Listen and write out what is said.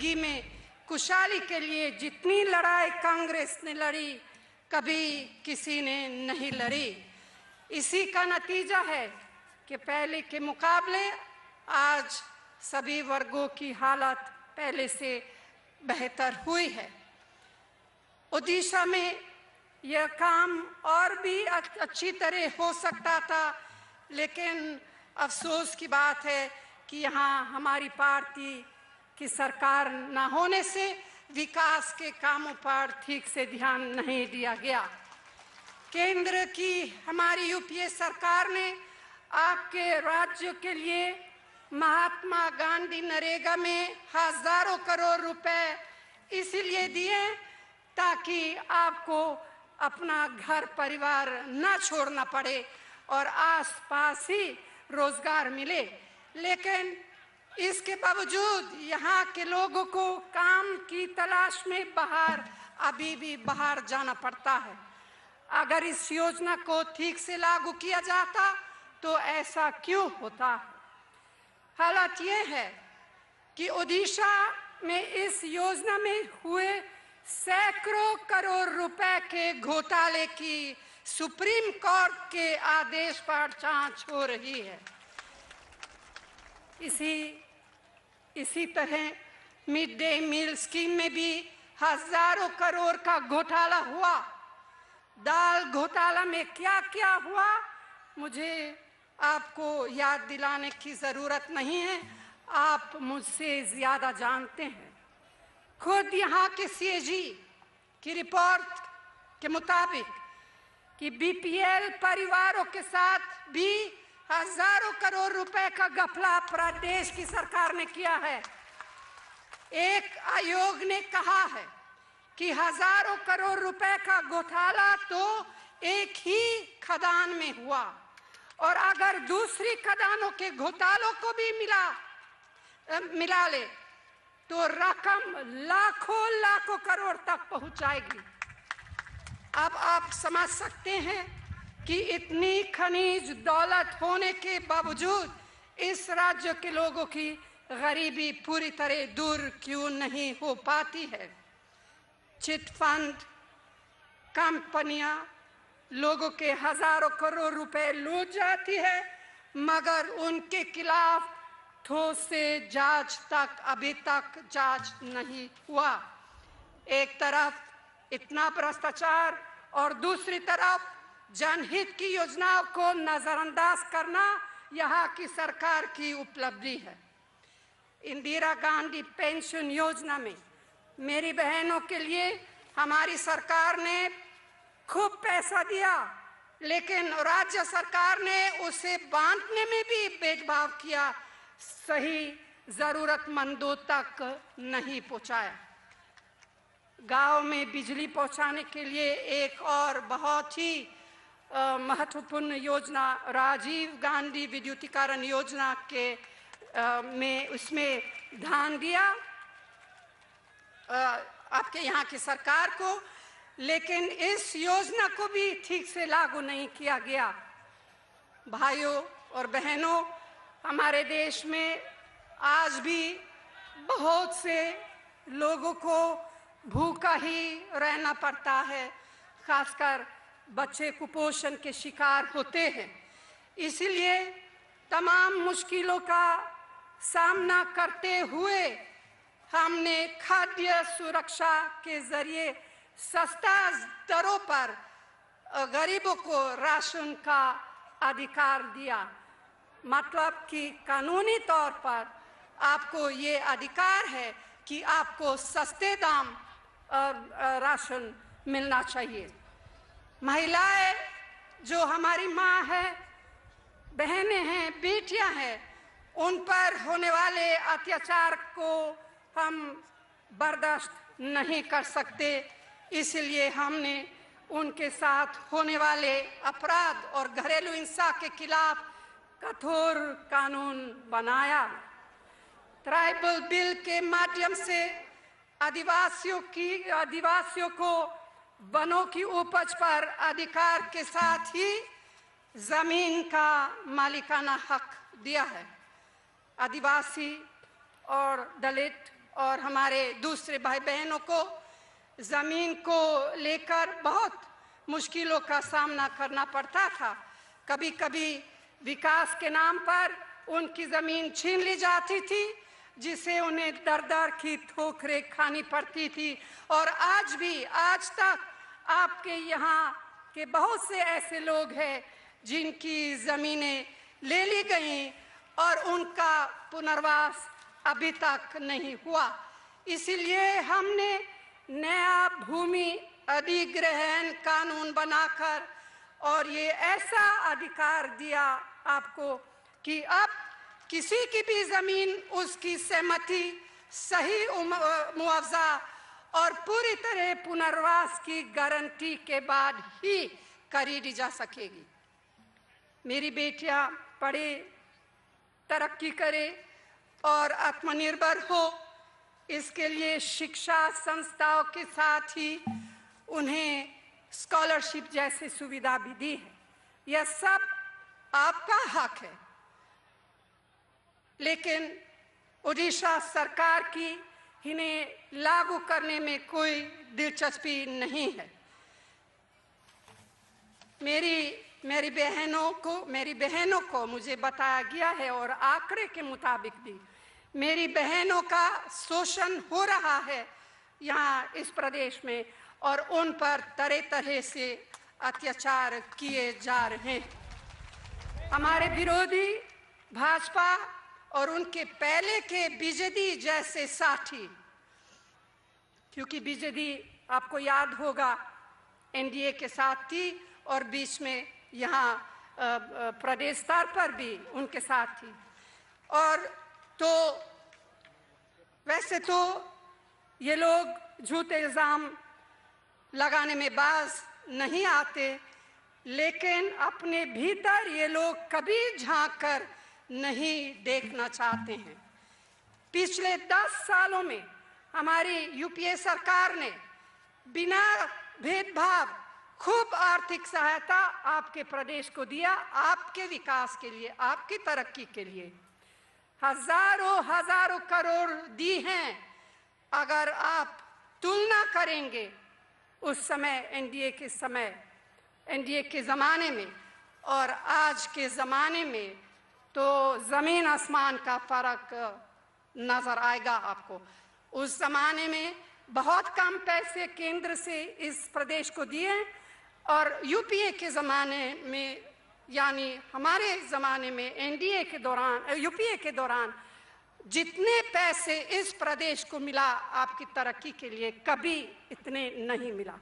जिंदगी में खुशहाली के लिए जितनी लड़ाई कांग्रेस ने लड़ी, कभी किसी ने नहीं लड़ी। इसी का नतीजा है कि पहले के मुकाबले आज सभी वर्गों की हालत पहले से बेहतर हुई है। ओडिशा में यह काम और भी अच्छी तरह हो सकता था, लेकिन अफसोस की बात है कि यहाँ हमारी पार्टी की सरकार न होने से विकास के कामों पर ठीक से ध्यान नहीं दिया गया। केंद्र की हमारी यूपीए सरकार ने आपके राज्य के लिए महात्मा गांधी नरेगा में हजारों करोड़ रुपए इसीलिए दिए ताकि आपको अपना घर परिवार न छोड़ना पड़े और आसपास ही रोजगार मिले। लेकिन इसके बावजूद यहाँ के लोगों को काम की तलाश में अभी भी बाहर जाना पड़ता है। अगर इस योजना को ठीक से लागू किया जाता तो ऐसा क्यों होता? हालात ये है कि ओडिशा में इस योजना में हुए सैकड़ों करोड़ रुपए के घोटाले की सुप्रीम कोर्ट के आदेश पर जांच हो रही है। इसी तरह मिड डे मील स्कीम में भी हजारों करोड़ का घोटाला हुआ। दाल घोटाला में क्या क्या हुआ मुझे आपको याद दिलाने की जरूरत नहीं है, आप मुझसे ज्यादा जानते हैं। खुद यहाँ के सीएजी की रिपोर्ट के मुताबिक कि बीपीएल परिवारों के साथ भी हजारों करोड़ रुपए का घपला प्रदेश की सरकार ने किया है। एक आयोग ने कहा है कि हजारों करोड़ रुपए का घोटाला तो एक ही खदान में हुआ और अगर दूसरी खदानों के घोटालों को भी मिला ले तो रकम लाखों करोड़ तक पहुंच जाएगी। अब आप समझ सकते हैं कि इतनी खनिज दौलत होने के बावजूद इस राज्य के लोगों की गरीबी पूरी तरह दूर क्यों नहीं हो पाती है। चिट फंड कंपनियां लोगों के हजारों करोड़ रुपए लूट जाती है, मगर उनके खिलाफ ठोस से जांच तक अभी तक जांच नहीं हुआ। एक तरफ इतना भ्रष्टाचार और दूसरी तरफ जनहित की योजनाओं को नजरअंदाज करना यहाँ की सरकार की उपलब्धि है। इंदिरा गांधी पेंशन योजना में मेरी बहनों के लिए हमारी सरकार ने खूब पैसा दिया, लेकिन राज्य सरकार ने उसे बांटने में भी भेदभाव किया, सही जरूरतमंदों तक नहीं पहुंचाया। गांव में बिजली पहुंचाने के लिए एक और बहुत ही महत्वपूर्ण योजना राजीव गांधी विद्युतीकरण योजना के में उसमें ध्यान दिया आपके यहाँ की सरकार को, लेकिन इस योजना को भी ठीक से लागू नहीं किया गया। भाइयों और बहनों, हमारे देश में आज भी बहुत से लोगों को भूखा ही रहना पड़ता है, खासकर बच्चे कुपोषण के शिकार होते हैं। इसलिए तमाम मुश्किलों का सामना करते हुए हमने खाद्य सुरक्षा के जरिए सस्ता दरों पर गरीबों को राशन का अधिकार दिया। मतलब कि कानूनी तौर पर आपको ये अधिकार है कि आपको सस्ते दाम राशन मिलना चाहिए। महिलाएं जो हमारी माँ है, बहनें हैं, बेटियां हैं, उन पर होने वाले अत्याचार को हम बर्दाश्त नहीं कर सकते। इसलिए हमने उनके साथ होने वाले अपराध और घरेलू हिंसा के खिलाफ कठोर कानून बनाया। ट्राइबल बिल के माध्यम से आदिवासियों को वनों की उपज पर अधिकार के साथ ही जमीन का मालिकाना हक दिया है। आदिवासी और दलित और हमारे दूसरे भाई बहनों को ज़मीन को लेकर बहुत मुश्किलों का सामना करना पड़ता था। कभी कभी विकास के नाम पर उनकी ज़मीन छीन ली जाती थी, जिसे उन्हें दर दर की ठोकरें खानी पड़ती थी। और आज तक आपके यहाँ के बहुत से ऐसे लोग हैं जिनकी ज़मीनें ले ली गईं और उनका पुनर्वास अभी तक नहीं हुआ। इसीलिए हमने नया भूमि अधिग्रहण कानून बनाकर और ये ऐसा अधिकार दिया आपको कि अब किसी की भी ज़मीन उसकी सहमति, सही मुआवजा और पूरी तरह पुनर्वास की गारंटी के बाद ही खरीदी जा सकेगी। मेरी बेटियां पढ़े, तरक्की करे और आत्मनिर्भर हो, इसके लिए शिक्षा संस्थाओं के साथ ही उन्हें स्कॉलरशिप जैसी सुविधा भी दी है। यह सब आपका हक है, लेकिन ओडिशा सरकार की इन्हें लागू करने में कोई दिलचस्पी नहीं है। मेरी बहनों को मुझे बताया गया है और आंकड़े के मुताबिक भी मेरी बहनों का शोषण हो रहा है यहाँ इस प्रदेश में, और उन पर तरह तरह से अत्याचार किए जा रहे हैं। हमारे विरोधी भाजपा और उनके पहले के बीजेडी जैसे साथी, क्योंकि बीजेडी आपको याद होगा एनडीए के साथ थी और बीच में यहाँ प्रदेश स्तर पर भी उनके साथ थी, और तो वैसे तो ये लोग झूठे इल्ज़ाम लगाने में बाज नहीं आते, लेकिन अपने भीतर ये लोग कभी झांक कर नहीं देखना चाहते हैं। पिछले 10 सालों में हमारी यूपीए सरकार ने बिना भेदभाव खूब आर्थिक सहायता आपके प्रदेश को दिया, आपके विकास के लिए, आपकी तरक्की के लिए हजारों करोड़ दी हैं। अगर आप तुलना करेंगे उस समय एनडीए के ज़माने में और आज के ज़माने में, तो ज़मीन आसमान का फ़र्क नज़र आएगा आपको। उस ज़माने में बहुत कम पैसे केंद्र से इस प्रदेश को दिए, और यूपीए के ज़माने में, यानी हमारे ज़माने में एनडीए के दौरान, यूपीए के दौरान जितने पैसे इस प्रदेश को मिला आपकी तरक्की के लिए, कभी इतने नहीं मिला।